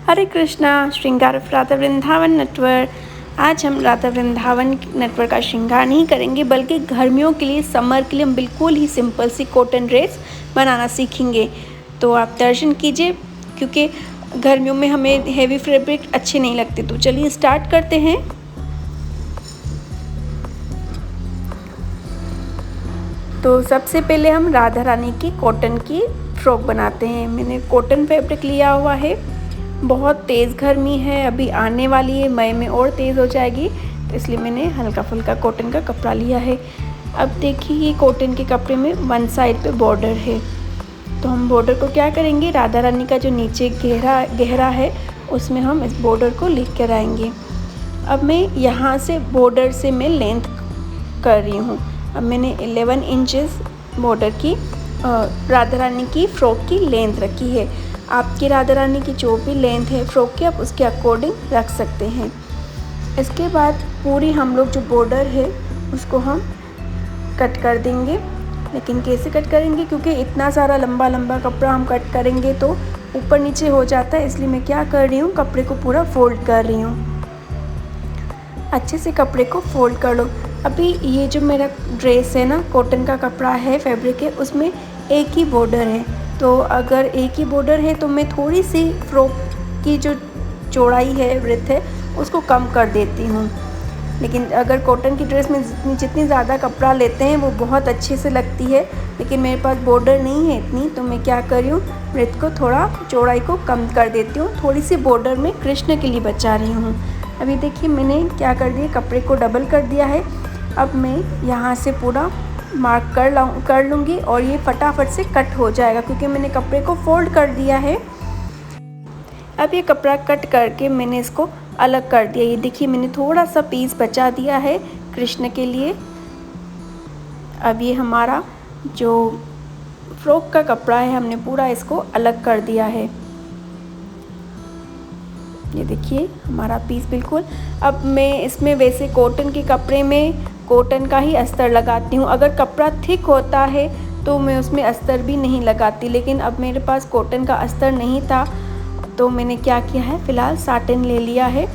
हरे कृष्णा। श्रृंगार of Radha Vrindavan network. आज हम राधा वृंदावन नेटवर्क का श्रृंगार नहीं करेंगे, बल्कि गर्मियों के लिए, समर के लिए हम बिल्कुल ही सिंपल सी कॉटन ड्रेस बनाना सीखेंगे। तो आप दर्शन कीजिए, क्योंकि गर्मियों में हमें हेवी फैब्रिक अच्छे नहीं लगते। तो चलिए स्टार्ट करते हैं। तो सबसे पहले हम राधा रानी की कॉटन की फ्रॉक बनाते हैं। मैंने कॉटन फैब्रिक लिया हुआ है। बहुत तेज़ गर्मी है, अभी आने वाली है, मई में और तेज़ हो जाएगी, तो इसलिए मैंने हल्का फुल्का कॉटन का कपड़ा लिया है। अब देखिए, ये कॉटन के कपड़े में वन साइड पे बॉर्डर है। तो हम बॉर्डर को क्या करेंगे, राधा रानी का जो नीचे गहरा है उसमें हम इस बॉर्डर को लिख कर आएंगे। अब मैं यहाँ से बॉर्डर से मैं लेंथ कर रही हूँ। अब मैंने 11 इंचेस बॉर्डर की राधा रानी की फ़्रॉक की लेंथ रखी है। आपकी राधा रानी की जो भी लेंथ है फ़्रॉक की, आप उसके अकॉर्डिंग रख सकते हैं। इसके बाद पूरी हम लोग जो बॉर्डर है उसको हम कट कर देंगे। लेकिन कैसे कट करेंगे, क्योंकि इतना सारा लंबा लंबा कपड़ा हम कट करेंगे तो ऊपर नीचे हो जाता है, इसलिए मैं क्या कर रही हूँ, कपड़े को पूरा फोल्ड कर रही हूँ। अच्छे से कपड़े को फोल्ड कर लो। अभी ये जो मेरा ड्रेस है ना, कॉटन का कपड़ा है, फैब्रिक है, उसमें एक ही बॉर्डर है। तो अगर एक ही बॉर्डर है तो मैं थोड़ी सी फ्रॉक की जो चौड़ाई है, ब्रेथ है, उसको कम कर देती हूँ। लेकिन अगर कॉटन की ड्रेस में जितनी ज़्यादा कपड़ा लेते हैं वो बहुत अच्छे से लगती है। लेकिन मेरे पास बॉर्डर नहीं है इतनी, तो मैं क्या कर रही हूँ, ब्रेथ को थोड़ा चौड़ाई को कम कर देती हूँ। थोड़ी सी बॉर्डर में कृष्ण के लिए बचा रही हूँ। अभी देखिए, मैंने क्या कर दिया, कपड़े को डबल कर दिया है। अब मैं यहाँ से पूरा मार्क कर लूँगी और ये फटाफट से कट हो जाएगा, क्योंकि मैंने कपड़े को फोल्ड कर दिया है। अब ये कपड़ा कट करके मैंने इसको अलग कर दिया। ये देखिए, मैंने थोड़ा सा पीस बचा दिया है कृष्ण के लिए। अब ये हमारा जो फ्रॉक का कपड़ा है, हमने पूरा इसको अलग कर दिया है। ये देखिए हमारा पीस बिल्कुल। अब मैं इसमें वैसे कॉटन के कपड़े में कॉटन का ही अस्तर लगाती हूँ। अगर कपड़ा थिक होता है तो मैं उसमें अस्तर भी नहीं लगाती, लेकिन अब मेरे पास कॉटन का अस्तर नहीं था, तो मैंने क्या किया है, फ़िलहाल साटिन ले लिया है,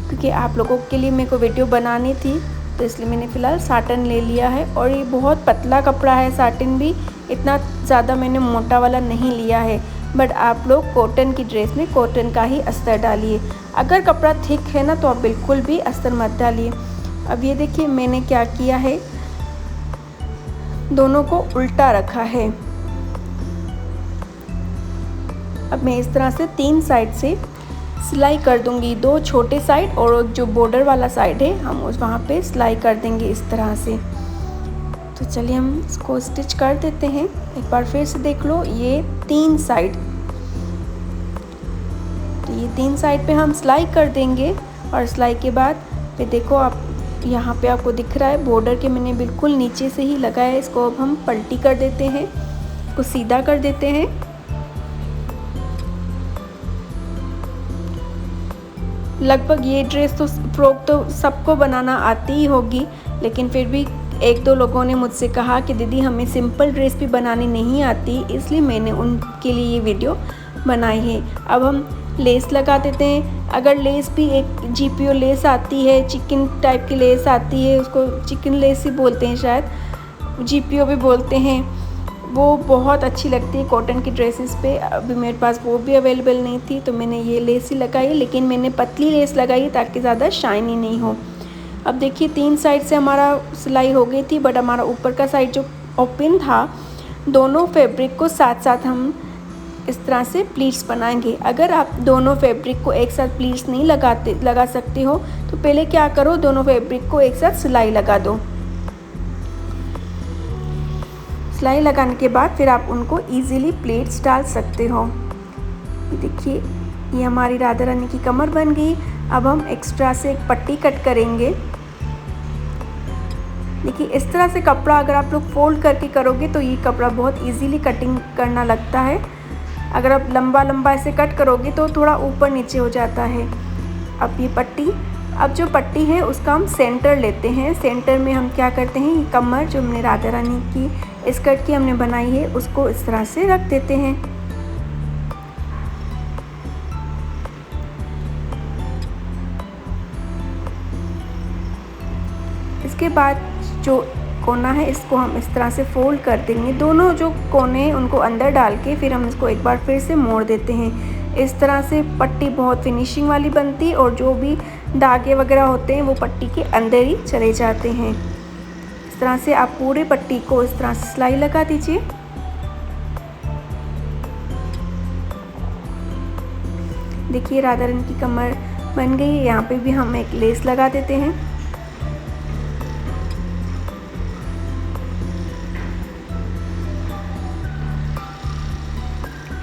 क्योंकि आप लोगों के लिए मेरे को वीडियो बनानी थी, तो इसलिए मैंने फ़िलहाल साटिन ले लिया है। और ये बहुत पतला कपड़ा है, साटिन भी इतना ज़्यादा मैंने मोटा वाला नहीं लिया है। बट आप लोग कॉटन की ड्रेस में कॉटन का ही अस्तर डालिए। अगर कपड़ा थिक है ना, तो आप बिल्कुल भी अस्तर मत डालिए। अब ये देखिए, मैंने क्या किया है, दोनों को उल्टा रखा है। अब मैं इस तरह से 3 साइड से सिलाई कर दूंगी। 2 छोटे साइड और जो बॉर्डर वाला साइड है, हम उस वहाँ पे सिलाई कर देंगे इस तरह से। तो चलिए हम इसको स्टिच कर देते हैं। एक बार फिर से देख लो, ये 3 साइड, तो ये 3 साइड पे हम सिलाई कर देंगे। और सिलाई के बाद फिर देखो, आप यहाँ पे आपको दिख रहा है बॉर्डर के मैंने बिल्कुल नीचे से ही लगाया है। इसको अब हम पलटी कर देते हैं, इसको सीधा कर देते हैं। लगभग ये ड्रेस तो, फ्रॉक तो सबको बनाना आती ही होगी, लेकिन फिर भी 1-2 लोगों ने मुझसे कहा कि दीदी हमें सिंपल ड्रेस भी बनानी नहीं आती, इसलिए मैंने उनके लिए ये वीडियो बनाई है। अब हम लेस लगा देते हैं। अगर लेस भी एक GPO लेस आती है, चिकन टाइप की लेस आती है, उसको चिकन लेस ही बोलते हैं शायद, GPO भी बोलते हैं, वो बहुत अच्छी लगती है कॉटन की ड्रेसेस पे। अभी मेरे पास वो भी अवेलेबल नहीं थी, तो मैंने ये लेस ही लगाई, लेकिन मैंने पतली लेस लगाई ताकि ज़्यादा शाइनी नहीं हो। अब देखिए, 3 साइड से हमारा सिलाई हो गई थी, बट हमारा ऊपर का साइड जो ओपन था, दोनों फैब्रिक को साथ साथ हम इस तरह से प्लीट्स बनाएंगे। अगर आप दोनों फैब्रिक को एक साथ प्लीट्स नहीं लगा सकते हो, तो पहले क्या करो, दोनों फैब्रिक को एक साथ सिलाई लगा दो। सिलाई लगाने के बाद फिर आप उनको इजीली प्लेट्स डाल सकते हो। ये देखिए, ये हमारी राधा रानी की कमर बन गई। अब हम एक्स्ट्रा से एक पट्टी कट करेंगे। देखिए, इस तरह से कपड़ा अगर आप लोग फोल्ड करके करोगे तो ये कपड़ा बहुत इजीली कटिंग करना लगता है। अगर आप लंबा लंबा ऐसे कट करोगे तो थोड़ा ऊपर नीचे हो जाता है। अब ये पट्टी, अब जो पट्टी है उसका हम सेंटर लेते हैं। सेंटर में हम क्या करते हैं, ये कमर जो हमने राधा रानी की स्कर्ट की हमने बनाई है, उसको इस तरह से रख देते हैं। उसके बाद जो कोना है इसको हम इस तरह से फोल्ड कर देंगे। दोनों जो कोने हैं उनको अंदर डाल के फिर हम इसको एक बार फिर से मोड़ देते हैं। इस तरह से पट्टी बहुत फिनिशिंग वाली बनती और जो भी धागे वगैरह होते हैं वो पट्टी के अंदर ही चले जाते हैं। इस तरह से आप पूरे पट्टी को इस तरह से सिलाई लगा दीजिए। देखिए राधा रानी की कमर बन गई है। यहाँ पे भी हम एक लेस लगा देते हैं।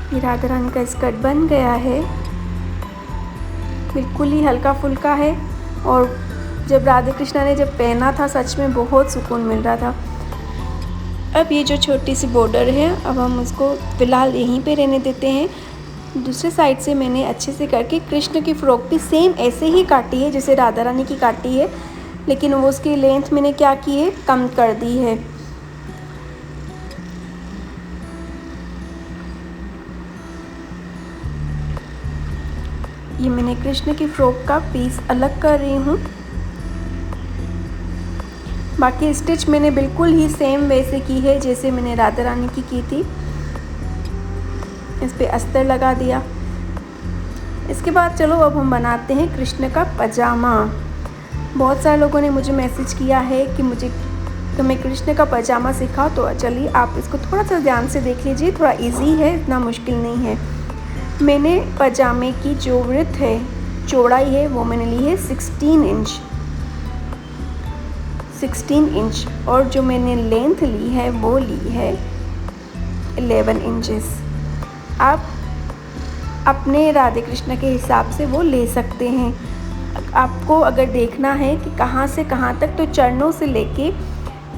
ये राधा रानी का स्कर्ट बन गया है। बिल्कुल ही हल्का फुल्का है और जब राधा कृष्णा ने जब पहना था सच में बहुत सुकून मिल रहा था। अब ये जो छोटी सी बॉर्डर है अब हम उसको फ़िलहाल यहीं पे रहने देते हैं। दूसरे साइड से मैंने अच्छे से करके कृष्ण की फ़्रॉक भी सेम ऐसे ही काटी है जैसे राधा रानी की काटी है, लेकिन वो उसकी लेंथ मैंने क्या की है, कम कर दी है। ये मैंने कृष्ण की फ़्रॉक का पीस अलग कर रही हूँ। बाकी स्टिच मैंने बिल्कुल ही सेम वैसे की है जैसे मैंने राधा रानी की थी। इस पे अस्तर लगा दिया। इसके बाद चलो अब हम बनाते हैं कृष्ण का पजामा। बहुत सारे लोगों ने मुझे मैसेज किया है कि मैं कृष्ण का पजामा सिखाऊं, तो चलिए आप इसको थोड़ा सा ध्यान से देख लीजिए। थोड़ा इजी है, इतना मुश्किल नहीं है। मैंने पजामे की जो विड्थ है, चौड़ाई है, वो मैंने ली है 16 इंच और जो मैंने लेंथ ली है वो ली है 11 इंचेस। आप अपने राधे कृष्ण के हिसाब से वो ले सकते हैं। आपको अगर देखना है कि कहाँ से कहाँ तक, तो चरणों से लेके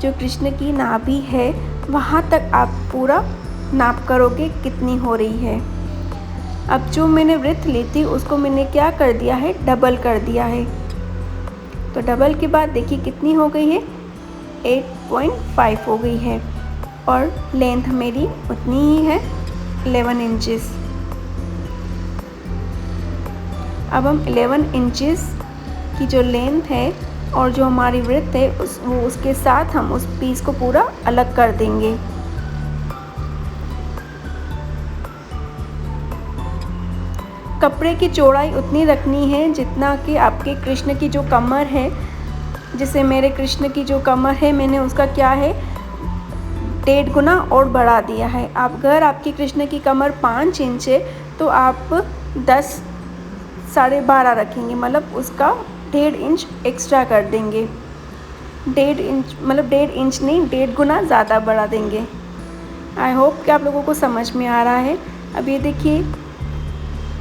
जो कृष्ण की नाभि है वहाँ तक आप पूरा नाप करोगे कितनी हो रही है। अब जो मैंने वृत्त ली थी उसको मैंने क्या कर दिया है, डबल कर दिया है। तो डबल के बाद देखिए कितनी हो गई है, 8.5 हो गई है और लेंथ मेरी उतनी ही है 11 इंचेस। अब हम 11 इंचेस की जो लेंथ है और जो हमारी वृत्त है उसके साथ हम उस पीस को पूरा अलग कर देंगे। कपड़े की चौड़ाई उतनी रखनी है जितना कि आपके कृष्ण की जो कमर है, जैसे मेरे कृष्ण की जो कमर है मैंने उसका क्या है 1.5 गुना और बढ़ा दिया है। अगर आपकी कृष्ण की कमर 5 इंच है तो आप 10 साढ़े 12 रखेंगे, मतलब उसका 1.5 इंच एक्स्ट्रा कर देंगे। 1.5 इंच मतलब 1.5 इंच नहीं, 1.5 गुना ज़्यादा बढ़ा देंगे। आई होप कि आप लोगों को समझ में आ रहा है। अब ये देखिए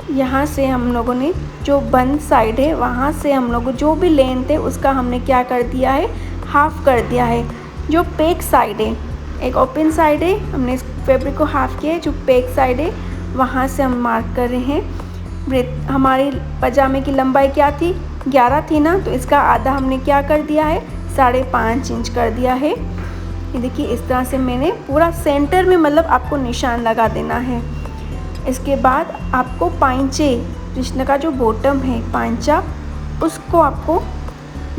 यहाँ से हम लोगों ने जो बंद साइड है वहाँ से हम लोग जो भी लेंथ है उसका हमने क्या कर दिया है, हाफ़ कर दिया है। जो पेक साइड है, एक ओपन साइड है, हमने इस फैब्रिक को हाफ़ किया है। जो पेक साइड है वहाँ से हम मार्क कर रहे हैं। हमारी पजामे की लंबाई क्या थी, 11 थी ना, तो इसका आधा हमने क्या कर दिया है, 5.5 इंच कर दिया है। ये देखिए इस तरह से मैंने पूरा सेंटर में मतलब आपको निशान लगा देना है। इसके बाद आपको पाइंचे, कृष्ण का जो बॉटम है पांचा, उसको आपको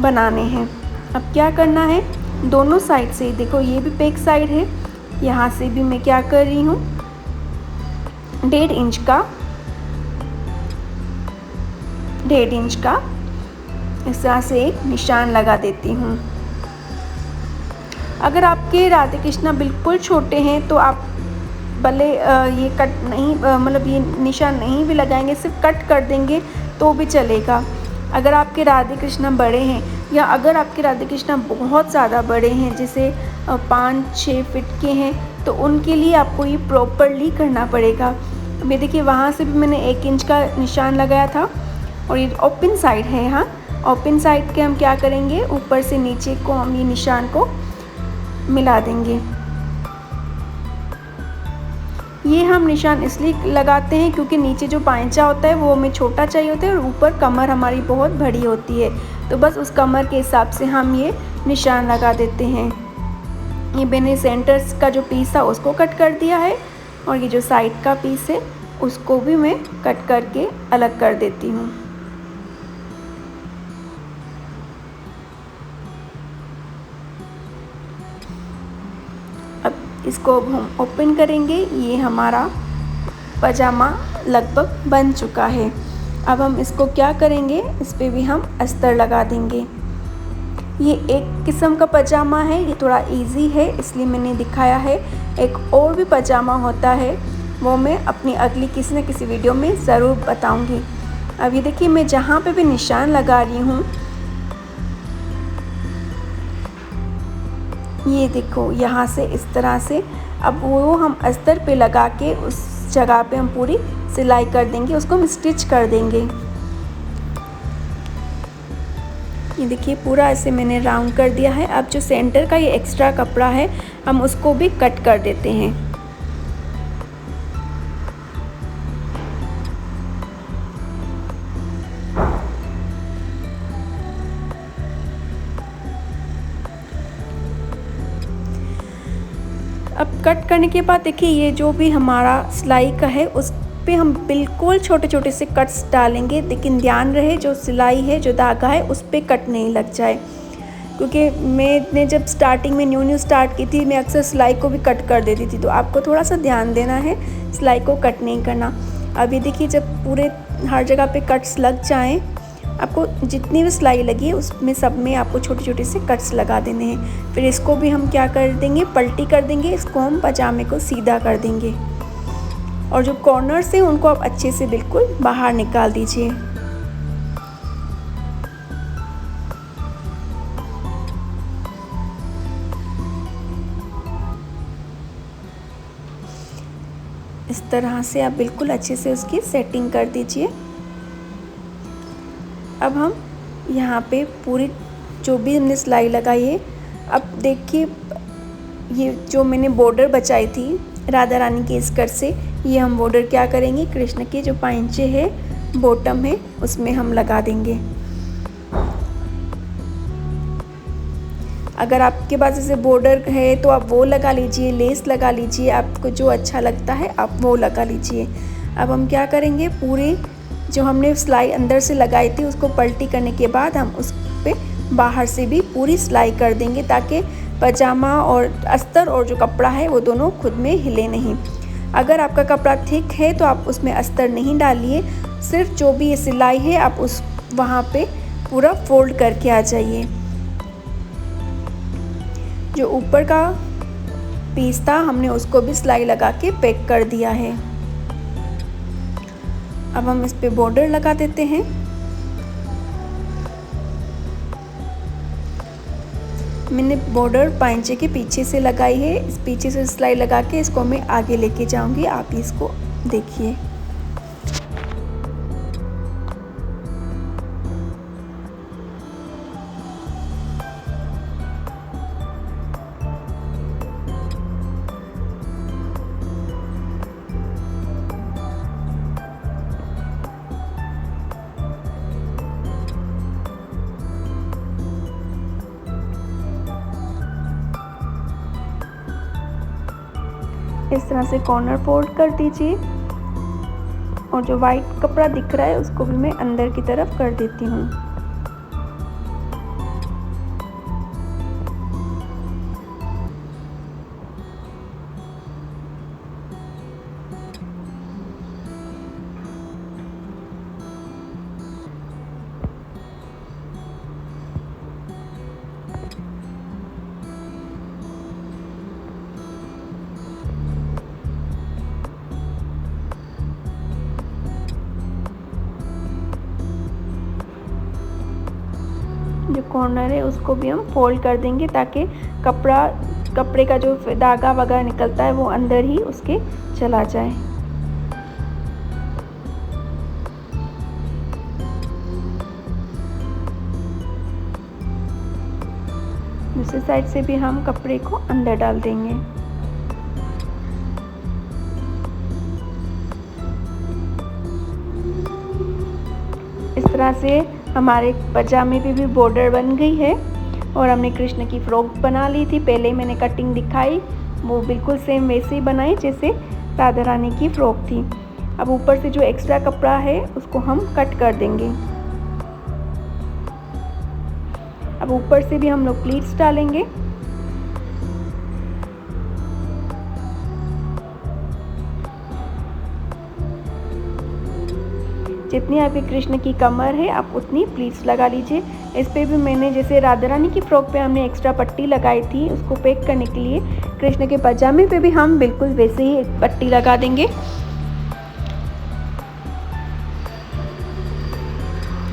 बनाने हैं। अब क्या करना है, दोनों साइड से देखो ये भी पेक साइड है, यहाँ से भी मैं क्या कर रही हूँ 1.5 इंच का इस तरह से एक निशान लगा देती हूँ। अगर आपके राधे कृष्णा बिल्कुल छोटे हैं तो आप भले ये कट नहीं मतलब ये निशान नहीं भी लगाएंगे, सिर्फ कट कर देंगे तो भी चलेगा। अगर आपके राधे कृष्णा बड़े हैं या अगर आपके राधे कृष्णा बहुत ज़्यादा बड़े हैं, जैसे 5-6 फीट के हैं, तो उनके लिए आपको ये प्रॉपरली करना पड़ेगा। अब ये देखिए वहाँ से भी मैंने 1 इंच का निशान लगाया था और ये ओपन साइड है। हाँ, ओपन साइड के हम क्या करेंगे, ऊपर से नीचे को हम ये निशान को मिला देंगे। ये हम निशान इसलिए लगाते हैं क्योंकि नीचे जो पांचा होता है वो हमें छोटा चाहिए होता है और ऊपर कमर हमारी बहुत बड़ी होती है, तो बस उस कमर के हिसाब से हम ये निशान लगा देते हैं। ये मैंने सेंटर का जो पीस था उसको कट कर दिया है और ये जो साइड का पीस है उसको भी मैं कट करके अलग कर देती हूँ। इसको अब हम ओपन करेंगे। ये हमारा पजामा लगभग बन चुका है। अब हम इसको क्या करेंगे, इस पर भी हम अस्तर लगा देंगे। ये एक किस्म का पजामा है, ये थोड़ा इजी है इसलिए मैंने दिखाया है। एक और भी पजामा होता है, वो मैं अपनी अगली किसी न किसी वीडियो में ज़रूर बताऊंगी। अब ये देखिए मैं जहाँ पे भी निशान लगा रही हूँ, ये देखो यहाँ से इस तरह से। अब वो हम अस्तर पे लगा के उस जगह पे हम पूरी सिलाई कर देंगे, उसको हम स्टिच कर देंगे। ये देखिए पूरा ऐसे मैंने राउंड कर दिया है। अब जो सेंटर का ये एक्स्ट्रा कपड़ा है हम उसको भी कट कर देते हैं। अब कट करने के बाद देखिए ये जो भी हमारा सिलाई का है उस पे हम बिल्कुल छोटे छोटे से कट्स डालेंगे, लेकिन ध्यान रहे जो सिलाई है, जो धागा है उस पे कट नहीं लग जाए। क्योंकि मैंने जब स्टार्टिंग में न्यू स्टार्ट की थी, मैं अक्सर सिलाई को भी कट कर देती थी, तो आपको थोड़ा सा ध्यान देना है, सिलाई को कट नहीं करना। अभी देखिए जब पूरे हर जगह पे कट्स लग जाएं, आपको जितनी भी सिलाई लगी है उसमें सब में आपको छोटे छोटे से कट्स लगा देने हैं। फिर इसको भी हम क्या कर देंगे, पलटी कर देंगे, इसको हम पजामे को सीधा कर देंगे। और जो कॉर्नर्स हैं उनको आप अच्छे से बिल्कुल बाहर निकाल दीजिए। इस तरह से आप बिल्कुल अच्छे से उसकी सेटिंग कर दीजिए। अब हम यहाँ पे पूरी जो भी हमने सिलाई लगाई है, अब देखिए ये जो मैंने बॉर्डर बचाई थी राधा रानी के स्कर्ट से, ये हम बॉर्डर क्या करेंगे, कृष्ण के जो पाइंचे है, बॉटम है, उसमें हम लगा देंगे। अगर आपके पास ऐसे बॉर्डर है तो आप वो लगा लीजिए, लेस लगा लीजिए, आपको जो अच्छा लगता है आप वो लगा लीजिए। अब हम क्या करेंगे, पूरी जो हमने सिलाई अंदर से लगाई थी उसको पलटी करने के बाद हम उस पर बाहर से भी पूरी सिलाई कर देंगे, ताकि पजामा और अस्तर और जो कपड़ा है वो दोनों खुद में हिले नहीं। अगर आपका कपड़ा थिक है तो आप उसमें अस्तर नहीं डालिए, सिर्फ जो भी ये सिलाई है आप उस वहाँ पे पूरा फोल्ड करके आ जाइए। जो ऊपर का पीस था हमने उसको भी सिलाई लगा के पैक कर दिया है। अब हम इस पे बॉर्डर लगा देते हैं। मैंने बॉर्डर पाइंचे के पीछे से लगाई है, इस पीछे से सिलाई लगा के इसको मैं आगे लेके जाऊंगी, आप इसको देखिए। इस तरह से कॉर्नर फोल्ड कर दीजिए और जो वाइट कपड़ा दिख रहा है उसको भी मैं अंदर की तरफ कर देती हूँ। जो कॉर्नर है उसको भी हम फोल्ड कर देंगे, ताकि कपड़े का जो धागा वगैरह निकलता है वो अंदर ही उसके चला जाए। दूसरी साइड से भी हम कपड़े को अंदर डाल देंगे। इस तरह से हमारे पजामे पे भी बॉर्डर बन गई है और हमने कृष्ण की फ्रॉक बना ली थी। पहले मैंने कटिंग दिखाई, वो बिल्कुल सेम वैसे ही बनाई जैसे राधा रानी की फ्रॉक थी। अब ऊपर से जो एक्स्ट्रा कपड़ा है उसको हम कट कर देंगे। अब ऊपर से भी हम लोग प्लीट्स डालेंगे। जितनी आपकी कृष्ण की कमर है आप उतनी प्लीट्स लगा लीजिए। इस पे भी मैंने जैसे राधा रानी की फ्रॉक पे हमने एक्स्ट्रा पट्टी लगाई थी उसको पैक करने के लिए, कृष्ण के पजामे पे भी हम बिल्कुल वैसे ही एक पट्टी लगा देंगे,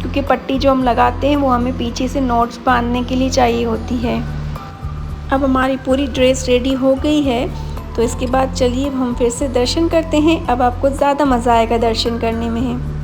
क्योंकि पट्टी जो हम लगाते हैं वो हमें पीछे से नॉट्स बांधने के लिए चाहिए होती है। अब हमारी पूरी ड्रेस रेडी हो गई है, तो इसके बाद चलिए हम फिर से दर्शन करते हैं। अब आपको ज़्यादा मज़ा आएगा दर्शन करने में।